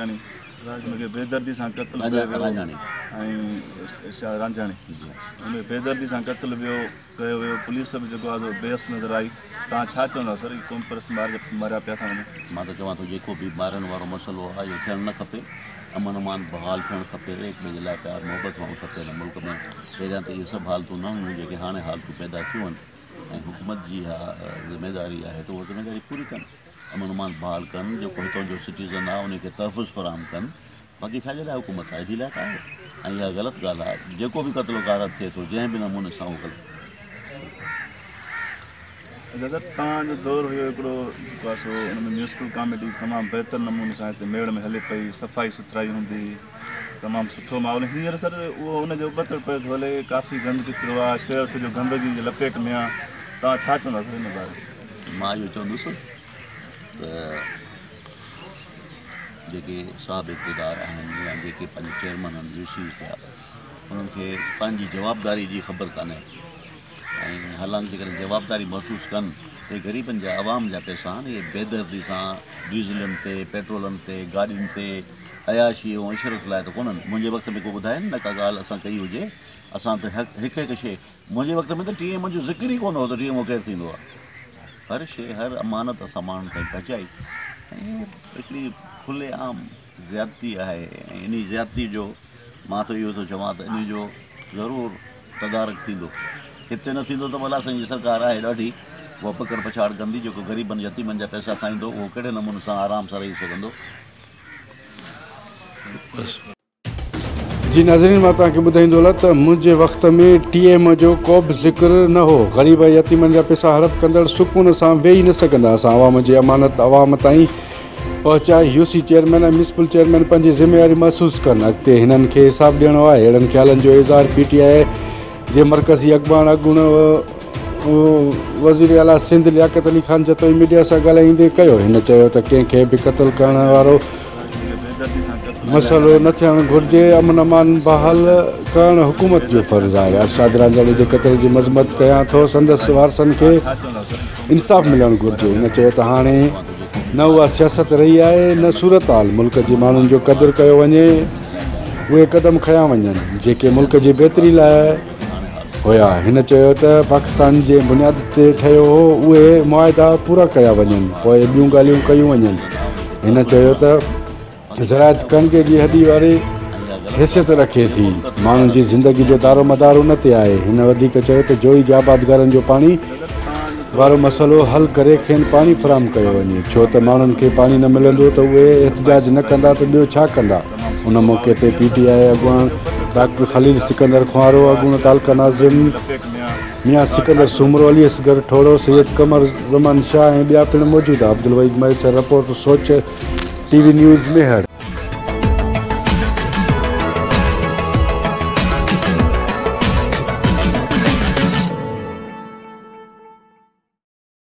रांझाणी उनखे बेदर्दी सां क़त्ल रांझाणी उनखे बेदर्दी सां क़त्ल कयो वियो पुलिस बि जेको आहे बेहस नज़र आई तव्हां छा चवंदा सर क़ौम परस्त मारिया पिया था वञनि मां त चवां थो जेको बि ॿारनि वारो मसइलो आहे इहो थियणु न खपे अमन अमान बहाल थियणु खपे एक ॿिए जे लाइ प्यार मोहबत हुअणु खपे हिन मुल्क में पहिरियां त इहे सभु हालतूं न हुयूं जेके हाणे हालतूं पैदा थियूं आहिनि ऐं हुकूमत जी ज़िम्मेदारी आहे त उहा ज़िम्मेदारी पूरी कनि अमन अमान बहाल कनि जेको हितां जो सिटीज़न आहे उनखे तहफ़ुज़ फ़राहम कनि बाक़ी छाजे लाइ हुकूमत आहे एॾी लाइ आहे ऐं इहा ग़लति ॻाल्हि आहे जेको बि क़त्ल गारत थिए थो जंहिं बि नमूने सां उहो ग़लति सर तव्हांजो दौरु हुयो हिकिड़ो जेको आहे सो हुन में म्यूज़िकल कॉमेडी तमामु बहितर नमूने सां हिते मेड़ में हले पई सफ़ाई सुथराई हूंदी तमामु सुठो माहौल हींअर सर उहो हुनजो उबतड़ पियो थो हले काफ़ी गंद किचिरो आहे शहर सॼो गंदगी जी लपेट में आहे तव्हां छा चवंदा सर हिन बारे में मां इहो चवंदुसि त जेके साहिब इक़्तिदार आहिनि या जेके पंहिंजे चेयरमैन आहिनि यूसी थिया उन्हनि खे पंहिंजी जवाबदारी जी ख़बर कान्हे ऐं हालांकि जेकॾहिं जवाबदारी महसूसु कनि त ग़रीबनि जा आवाम जा पैसा आहिनि इहे बेदर्दी सां डीज़लनि ते पेट्रोलनि ते गाॾियुनि ते अयाशी ऐं इशरत लाइ त कोन्हनि मुंहिंजे वक़्त में को ॿुधाए न का ॻाल्हि असां कई हुजे असां त हिकु हिकु शइ मुंहिंजे वक़्त में त TM जो ज़िक्र ई कोन हो त TM केरु थींदो आहे हर शइ हर अमानत असां माण्हुनि ताईं पहुचाई ऐं हिकिड़ी खुले आम ज़्यादती आहे ऐं इन ज़्यादती जो मां त इहो थो चवां त इन जो ज़रूरु तदारक थींदो हिते न थींदो त भला असांजी सरकार आहे ॾाढी उहा पकड़ पछाड़ कंदी जेको ग़रीबनि यतीमनि जा पैसा खाईंदो उहो कहिड़े नमूने सां आराम सां रही सघंदो जी नाज़रीन मां तव्हांखे ॿुधाईंदो हलां त मुंहिंजे वक़्त में TM जो को बि ज़िक्र न हो ग़रीब यतीमनि जा पैसा हड़प कंदड़ सुकून सां वेही न सघंदा असां आवाम जी अमानत आवाम ताईं पहुचाए यूसी चेयरमैन ऐं म्यूनिसिपल चेयरमैन पंहिंजी ज़िम्मेवारी महसूसु कनि अॻिते हिननि खे हिसाबु ॾियणो आहे अहिड़नि ख़्यालनि जो इज़हार PTI जे मरकज़ी अॻवान अॻूण वज़ीर आला सिंध लियाकत अली ख़ान जतोई मीडिया सां ॻाल्हाईंदे कयो हिन चयो त कंहिंखे बि क़त्ल करण वारो मसइलो न थियणु घुरिजे अमन अमान बहाल करणु हुकूमत जो फ़र्ज़ु आहे अरशद रांझाणी जे क़त्ल जी मज़म्मत कयां थो संदसि वारसनि खे इंसाफ़ मिलणु घुरिजे हिन चयो त हाणे न उहा सियासत रही आहे न सूरत हाल मुल्क जे माण्हुनि जो क़दुरु कयो वञे उहे क़दम खयां वञनि जेके मुल्क जी बहितरी लाइ हुया हिन चयो त पाकिस्तान जे बुनियाद ते ठहियो हो उहे मुआइदा पूरा कया वञनि पोइ ॿियूं ॻाल्हियूं कयूं वञनि हिन चयो त ज़रायत कणके जी हदी वारी हैसियत रखे थी माण्हुनि जी ज़िंदगी जो दारो मदार उन ते आहे हिन वधीक चयो त जोई जे आबादगारनि जो पाणी वारो मसइलो हल करे खेनि पाणी फ़राहम कयो वञे छो त माण्हुनि खे पाणी न मिलंदो त उहे एहतजाज न कंदा त ॿियो छा कंदा उन मौक़े ते PTI अॻुवान डॉक्टर ख़लील सिकंदर खुआरो अॻूण तालका नाज़िम मियां सिकंदर सूमरो अली असगर ठोड़ो सैयद कमर ज़मान शाह ऐं ॿिया पिणु मौजूदु आहे अब्दुल वहीद मैसर रिपोर्ट सोच TV न्यूज़ मेहर।